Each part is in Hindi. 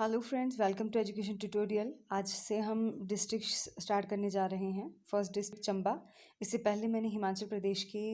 Hello friends, welcome to education tutorial. आज से हम डिस्ट्रिक्ट स्टार्ट करने जा रहे हैं। First district Chamba. इससे पहले मैंने हिमाचल प्रदेश की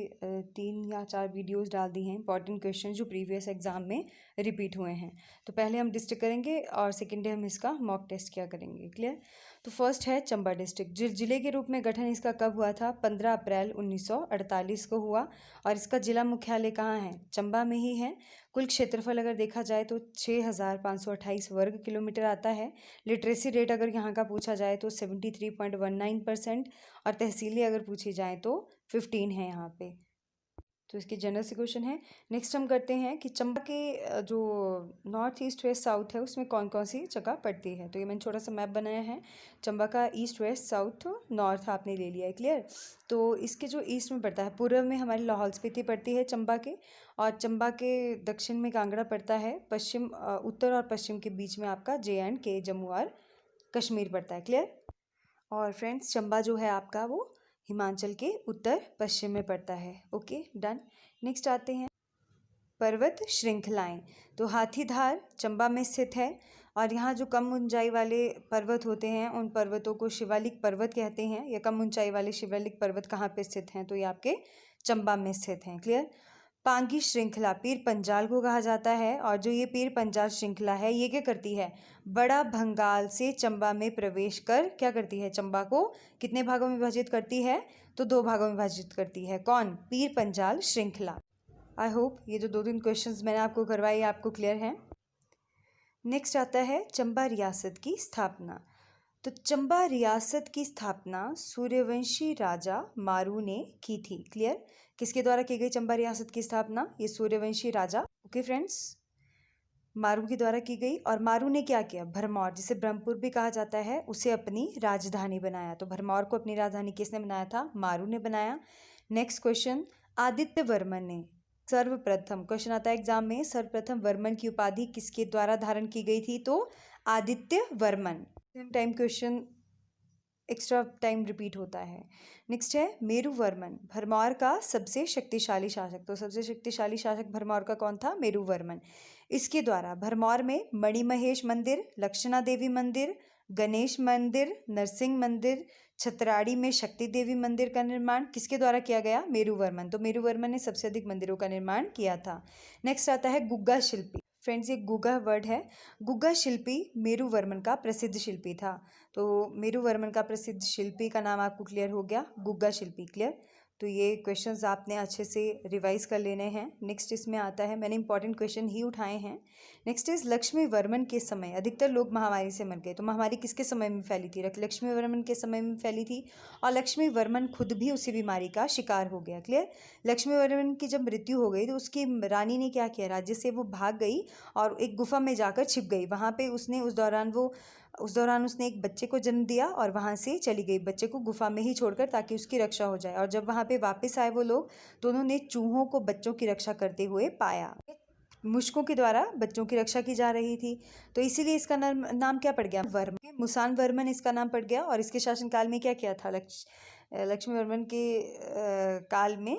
3 या 4 वीडियोस डाल दी हैं, इंपॉर्टेंट क्वेश्चन जो प्रीवियस एग्जाम में रिपीट हुए हैं। तो पहले हम डिस्ट्रिक्ट करेंगे और सेकेंड डे हम इसका मॉक टेस्ट क्या करेंगे। क्लियर। तो फर्स्ट है चंबा डिस्ट्रिक्ट। जिले के रूप में गठन इसका कब हुआ था? 15 अप्रैल 1948 को हुआ। और इसका जिला मुख्यालय कहाँ है? चंबा में ही है। कुल क्षेत्रफल अगर देखा जाए तो 6528 वर्ग किलोमीटर आता है। लिटरेसी रेट अगर यहाँ का पूछा जाए तो 73.19%। और तहसीलें अगर पूछी जाए तो 15 है यहाँ पे। तो इसके जनरल से क्वेश्चन है। नेक्स्ट हम करते हैं कि चंबा के जो नॉर्थ ईस्ट वेस्ट साउथ है उसमें कौन कौन सी जगह पड़ती है। तो ये मैंने छोटा सा मैप बनाया है। चंबा का ईस्ट वेस्ट साउथ नॉर्थ आपने ले लिया है। क्लियर। तो इसके जो ईस्ट में पड़ता है, पूर्व में हमारी लाहौल स्पीति पड़ती है चंबा के, और चंबा के दक्षिण में कांगड़ा पड़ता है। पश्चिम उत्तर और पश्चिम के बीच में आपका JNK जम्मू और कश्मीर पड़ता है। क्लियर। और फ्रेंड्स, चंबा जो है आपका वो हिमाचल के उत्तर पश्चिम में पड़ता है। Okay, done. नेक्स्ट आते हैं पर्वत श्रृंखलाएं। तो हाथीधार चंबा में स्थित है। और यहाँ जो कम ऊंचाई वाले पर्वत होते हैं उन पर्वतों को शिवालिक पर्वत कहते हैं। या कम ऊंचाई वाले शिवालिक पर्वत कहाँ पे स्थित हैं? तो ये आपके चंबा में स्थित हैं। क्लियर। पांगी श्रृंखला पीर पंजाल को कहा जाता है। और जो ये पीर पंजाल श्रृंखला है ये क्या करती है? बड़ा भंगाल से चंबा में प्रवेश कर क्या करती है? चंबा को कितने भागों में विभाजित करती है? तो 2 भागों में विभाजित करती है। कौन? पीर पंजाल श्रृंखला। आई होप ये जो 2-3 क्वेश्चंस मैंने आपको करवाए आपको क्लियर हैं। नेक्स्ट आता है चंबा रियासत की स्थापना। तो चंबा रियासत की स्थापना सूर्यवंशी राजा मारू ने की थी। क्लियर। किसके द्वारा की गई चंबा रियासत की स्थापना? ये सूर्यवंशी राजा ओके फ्रेंड्स मारू के द्वारा की गई। और मारू ने क्या किया? भरमौर, जिसे ब्रह्मपुर भी कहा जाता है, उसे अपनी राजधानी बनाया। तो भरमौर को अपनी राजधानी किसने बनाया था? मारू ने बनाया। नेक्स्ट क्वेश्चन, आदित्य वर्मन ने सर्वप्रथम, क्वेश्चन आता है एग्जाम में, सर्वप्रथम वर्मन की उपाधि किसके द्वारा धारण की गई थी? तो Aditya Varman. Same time question extra time repeat होता है। नेक्स्ट है मेरुवर्मन, भरमौर का सबसे शक्तिशाली शासक। तो सबसे शक्तिशाली शासक भरमौर का कौन था? मेरुवर्मन। इसके द्वारा भरमौर में मणिमहेश मंदिर, लक्षणा देवी मंदिर, गणेश मंदिर, नरसिंह मंदिर, छतराड़ी में शक्ति देवी मंदिर का निर्माण किसके द्वारा किया गया? मेरुवर्मन। तो मेरुवर्मन ने सबसे अधिक मंदिरों का निर्माण किया था। नेक्स्ट आता है गुग्गा शिल्पी। फ्रेंड्स, ये गुग्गा वर्ड है। गुग्गा शिल्पी मेरुवर्मन का प्रसिद्ध शिल्पी था। तो मेरुवर्मन का प्रसिद्ध शिल्पी का नाम आपको क्लियर हो गया, गुग्गा शिल्पी। क्लियर। तो ये क्वेश्चंस आपने अच्छे से रिवाइज कर लेने हैं। नेक्स्ट इसमें आता है, मैंने इंपॉर्टेंट क्वेश्चन ही उठाए हैं। नेक्स्ट इज लक्ष्मी वर्मन के समय अधिकतर लोग महामारी से मर गए। तो महामारी किसके समय में फैली थी? लक्ष्मी वर्मन के समय में फैली थी। और लक्ष्मी वर्मन खुद भी उसी बीमारी का शिकार हो गया। क्लियर। लक्ष्मी वर्मन की जब मृत्यु हो गई तो उसकी रानी ने क्या किया? राज्य से वो भाग गई और एक गुफा में जाकर छिप गई। वहाँ पे उसने उस दौरान उसने एक बच्चे को जन्म दिया और वहाँ से चली गई, बच्चे को गुफा में ही छोड़कर, ताकि उसकी रक्षा हो जाए। और जब वहाँ पे वापस आए वो लोग, तो उन्होंने चूहों को बच्चों की रक्षा करते हुए पाया। मुश्कों के द्वारा बच्चों की रक्षा की जा रही थी, तो इसीलिए इसका नाम क्या पड़ गया? वर्मन। मुसान वर्मन इसका नाम पड़ गया। और इसके शासनकाल में क्या किया था? लक्ष्मी वर्मन के काल में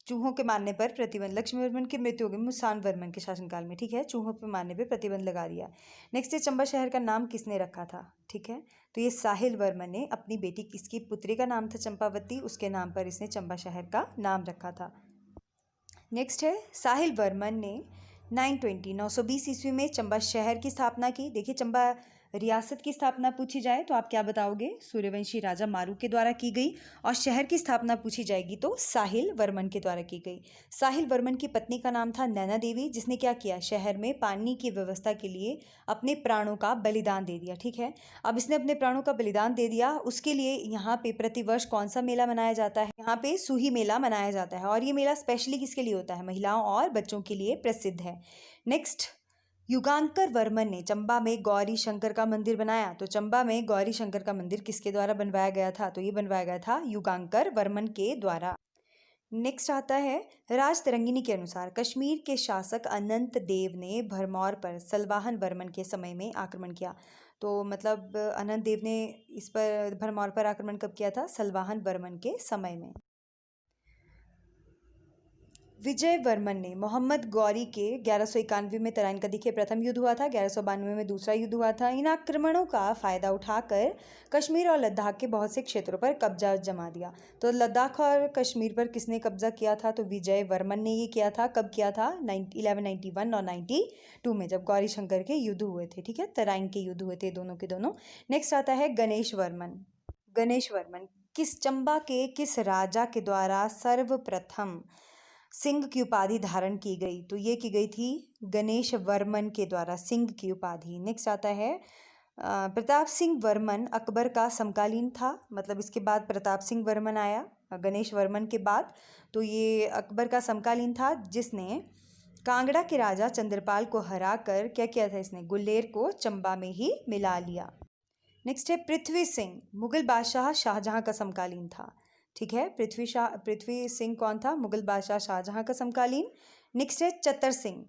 चूहों के मारने पर प्रतिबंध, लक्ष्मी वर्मन की मृत्यु हो गई मुसान वर्मन के शासनकाल में। ठीक है, चूहों पर मारने पर प्रतिबंध लगा दिया। नेक्स्ट है चंबा शहर का नाम किसने रखा था? ठीक है, तो ये साहिल वर्मन ने अपनी बेटी, किसकी पुत्री का नाम था चंपावती, उसके नाम पर इसने चंबा शहर का नाम रखा था। नेक्स्ट है साहिल वर्मन ने 920 ईस्वी में चंबा शहर की स्थापना की। देखिए, चंबा रियासत की स्थापना पूछी जाए तो आप क्या बताओगे? सूर्यवंशी राजा मारू के द्वारा की गई। और शहर की स्थापना पूछी जाएगी तो साहिल वर्मन के द्वारा की गई। साहिल वर्मन की पत्नी का नाम था नैना देवी, जिसने क्या किया? शहर में पानी की व्यवस्था के लिए अपने प्राणों का बलिदान दे दिया। ठीक है, अब इसने अपने प्राणों का बलिदान दे दिया, उसके लिए यहाँ पे प्रतिवर्ष कौन सा मेला मनाया जाता है? यहाँ पे सूही मेला मनाया जाता है। और ये मेला स्पेशली किसके लिए होता है? महिलाओं और बच्चों के लिए प्रसिद्ध है। नेक्स्ट, युगांकर वर्मन ने चंबा में गौरी शंकर का मंदिर बनाया। तो चंबा में गौरी शंकर का मंदिर किसके द्वारा बनवाया गया था? तो ये बनवाया गया था युगांकर वर्मन के द्वारा। नेक्स्ट आता है, राज तरंगिनी के अनुसार कश्मीर के शासक अनंत देव ने भरमौर पर सलवाहन वर्मन के समय में आक्रमण किया। तो मतलब अनंत देव ने इस पर भरमौर पर आक्रमण कब किया था? सलवाहन वर्मन के समय में। विजय वर्मन ने मोहम्मद गौरी के 1191 में तराइन का दिखे प्रथम युद्ध हुआ था, 1192 में दूसरा युद्ध हुआ था। इन आक्रमणों का फायदा उठाकर कश्मीर और लद्दाख के बहुत से क्षेत्रों पर कब्जा जमा दिया। तो लद्दाख और कश्मीर पर किसने कब्जा किया था? तो विजय वर्मन ने ये किया था। कब किया था? 1191 और 92 में, जब गौरी शंकर के युद्ध हुए थे। ठीक है, तराइन के युद्ध हुए थे दोनों के दोनों। नेक्स्ट आता है गणेश वर्मन। गणेश वर्मन किस चंबा के किस राजा के द्वारा सर्वप्रथम सिंह की उपाधि धारण की गई? तो ये की गई थी गणेश वर्मन के द्वारा सिंह की उपाधि। नेक्स्ट आता है प्रताप सिंह वर्मन अकबर का समकालीन था, मतलब इसके बाद प्रताप सिंह वर्मन आया गणेश वर्मन के बाद। तो ये अकबर का समकालीन था, जिसने कांगड़ा के राजा चंद्रपाल को हराकर क्या किया था? इसने गुलेर को चंबा में ही मिला लिया। नेक्स्ट है पृथ्वी सिंह, मुगल बादशाह शाहजहां का समकालीन था। ठीक है, पृथ्वी सिंह कौन था? मुगल बादशाह शाहजहां का समकालीन। नेक्स्ट है चतर सिंह,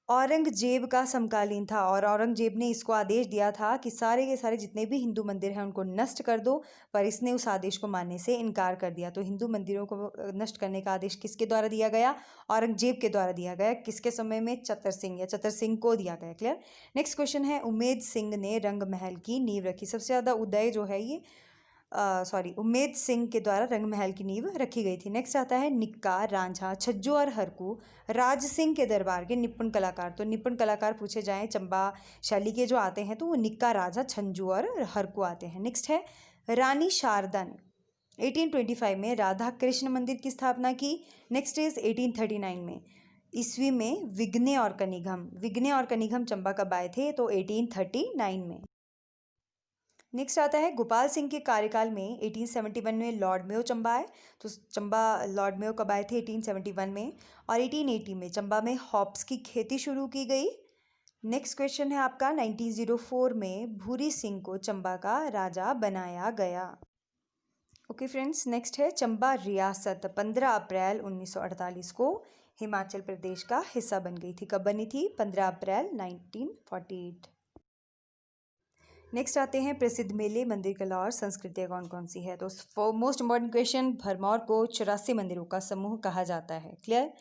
औरंगजेब का समकालीन था, और औरंगजेब ने इसको आदेश दिया था कि सारे के सारे जितने भी हिंदू मंदिर हैं उनको नष्ट कर दो, पर इसने उस आदेश को मानने से इनकार कर दिया। तो हिंदू मंदिरों को नष्ट करने का आदेश किसके द्वारा दिया गया? औरंगजेब के द्वारा दिया गया। किसके समय में? चतर सिंह या चतर सिंह को दिया गया। क्लियर। नेक्स्ट क्वेश्चन है उम्मेद सिंह ने रंग महल की नींव रखी। सबसे ज़्यादा उदय जो है ये उम्मेद सिंह के द्वारा रंग महल की नींव रखी गई थी। नेक्स्ट आता है निक्का, रांझा, छज्जू और हरकू राज सिंह के दरबार के निपुण कलाकार। तो निपुण कलाकार पूछे जाएं चंबा शैली के जो आते हैं तो वो निक्का, राजा, छज्जू और हरकू आते हैं। नेक्स्ट है रानी शारदा ने 1825 में राधा कृष्ण मंदिर की स्थापना की। नेक्स्ट इज 1839 में ईस्वी में विघ्ने और कनिघम चंबा कब आए थे? तो 1839 में। नेक्स्ट आता है गोपाल सिंह के कार्यकाल में 1871 में लॉर्ड मेयो चंबा आए। तो चंबा लॉर्ड मेयो कब आए थे? 1871 में। और 1880 में चंबा में हॉप्स की खेती शुरू की गई। नेक्स्ट क्वेश्चन है आपका 1904 में भूरी सिंह को चंबा का राजा बनाया गया। ओके फ्रेंड्स, नेक्स्ट है चंबा रियासत 15 अप्रैल 1948 को हिमाचल प्रदेश का हिस्सा बन गई थी। कब बनी थी? 15 अप्रैल 1948। नेक्स्ट आते हैं प्रसिद्ध मेले, मंदिर कला और संस्कृतियाँ कौन कौन सी है। तो मोस्ट इम्पॉर्टेंट क्वेश्चन, भरमौर को 84 मंदिरों का समूह कहा जाता है। क्लियर।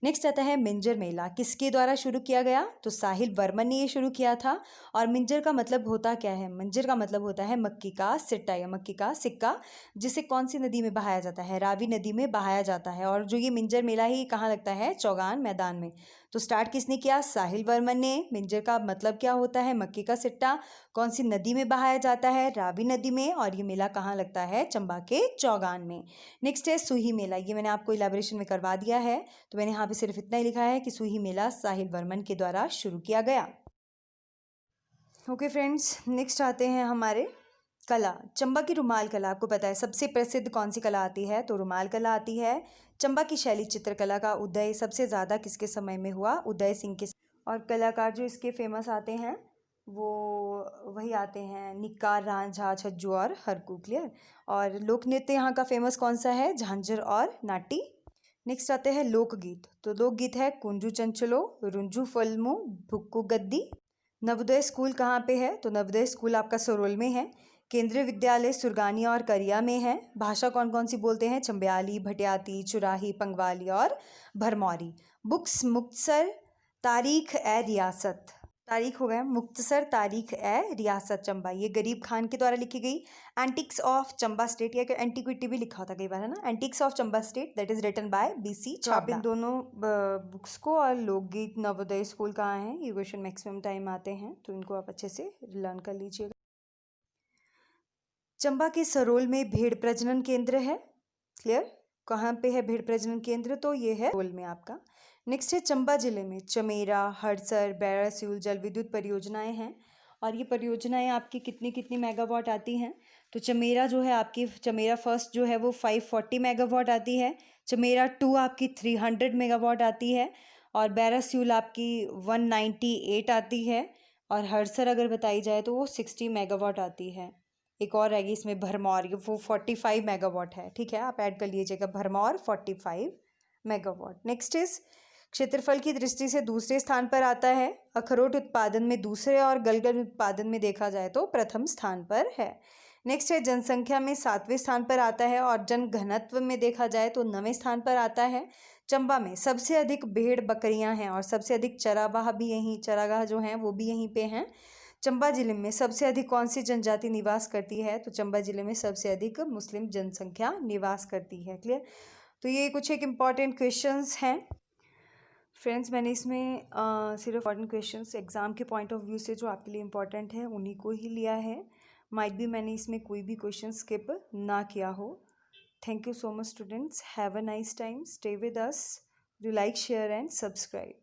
नेक्स्ट आता है मिंजर मेला, किसके द्वारा शुरू किया गया? तो साहिल वर्मन ने ये शुरू किया था। और मिंजर का मतलब होता क्या है? मिंजर का मतलब होता है मक्की का सिट्टा या मक्की का सिक्का, जिसे कौन सी नदी में बहाया जाता है? रावी नदी में बहाया जाता है। और जो ये मिंजर मेला ही कहाँ लगता है? चौगान मैदान में। तो स्टार्ट किसने किया? साहिल वर्मन ने। मिंजर का मतलब क्या होता है? मक्की का सिट्टा। कौन सी नदी में बहाया जाता है? रावी नदी में। और ये मेला कहाँ लगता है? चंबा के चौगान में। नेक्स्ट है सुही मेला, ये मैंने आपको इलेबोरेशन में करवा दिया है, तो मैंने यहाँ पे सिर्फ इतना ही लिखा है कि सुही मेला साहिल वर्मन के द्वारा शुरू किया गया। ओके फ्रेंड्स, नेक्स्ट आते हैं हमारे कला। चंबा की रुमाल कला, आपको पता है सबसे प्रसिद्ध कौन सी कला आती है? तो रुमाल कला आती है। चंबा की शैली चित्रकला का उदय सबसे ज़्यादा किसके समय में हुआ? उदय सिंह के। और कलाकार जो इसके फेमस आते हैं वो वही आते हैं निक्का, रांझा, छज्जू और हरकू। क्लियर। और लोक नृत्य यहाँ का फेमस कौन सा है? झांझर और नाटी। नेक्स्ट आते हैं लोकगीत। तो लोकगीत है कुंजू चंचलो, रुंजू फलमू, भुक्कू गद्दी। नवोदय स्कूल कहाँ पे है? तो नवोदय स्कूल आपका सरोल में है। केंद्रीय विद्यालय सुरगानिया और करिया में है। भाषा कौन कौन सी बोलते हैं? चंबयाली, भटियाती, चुराही, पंगवाली और भरमौरी। बुक्स मुक्तसर तारीख ए रियासत, तारीख हो गया मुक्तसर तारीख ए रियासत चंबा, ये गरीब खान के द्वारा लिखी गई। एंटिक्स ऑफ चंबा स्टेट, या एंटिक्विटी भी लिखा होता कई बार है ना, antics of Chamba state, that is written by BC Chhabra. इन दोनों बुक्स को और लोकगीत नवोदय स्कूल कहाँ है, ये क्वेश्चन मैक्सिमम टाइम आते हैं, तो इनको आप अच्छे से लर्न कर लीजिएगा। चंबा के सरोल में भेड़ प्रजनन केंद्र है। क्लियर। कहाँ पे है भेड़ प्रजनन केंद्र? तो ये है सरोल में आपका। नेक्स्ट है चंबा जिले में चमेरा, हड़सर, बैरासियूल जल विद्युत परियोजनाएं हैं। और ये परियोजनाएं आपकी कितनी कितनी मेगावाट आती हैं? तो चमेरा जो है आपकी, चमेरा फर्स्ट जो है वो 540 मेगावाट आती है। चमेरा 2 आपकी 300 मेगावाट आती है। और बैरासियूल आपकी 198 आती है। और हड़सर अगर बताई जाए तो वो 60 मेगावाट आती है। एक और रहेगी इसमें भरमौर, वो 45 मेगावाट है। ठीक है, आप ऐड कर लीजिएगा भरमौर 45 मेगावाट। नेक्स्ट इज क्षेत्रफल की दृष्टि से दूसरे स्थान पर आता है। अखरोट उत्पादन में दूसरे और गलगल उत्पादन में देखा जाए तो प्रथम स्थान पर है। नेक्स्ट है जनसंख्या में 7वें स्थान पर आता है और जन घनत्व में देखा जाए तो 9वें स्थान पर आता है। चंबा में सबसे अधिक भेड़ बकरियां हैं और सबसे अधिक चरागाह भी यहीं चरागाह जो हैं वो भी यहीं पे हैं। चंबा जिले में सबसे अधिक कौन सी जनजाति निवास करती है? तो चंबा जिले में सबसे अधिक मुस्लिम जनसंख्या निवास करती है। क्लियर? तो ये कुछ एक इम्पॉर्टेंट क्वेश्चंस हैं फ्रेंड्स। मैंने इसमें सिर्फ इम्पॉर्टेंट क्वेश्चंस एग्जाम के पॉइंट ऑफ व्यू से जो आपके लिए इम्पॉर्टेंट है उन्हीं को ही लिया है। माइट भी मैंने इसमें कोई भी क्वेश्चन स्किप ना किया हो। Thank you so much students, have a nice time, stay with us, do like share and subscribe.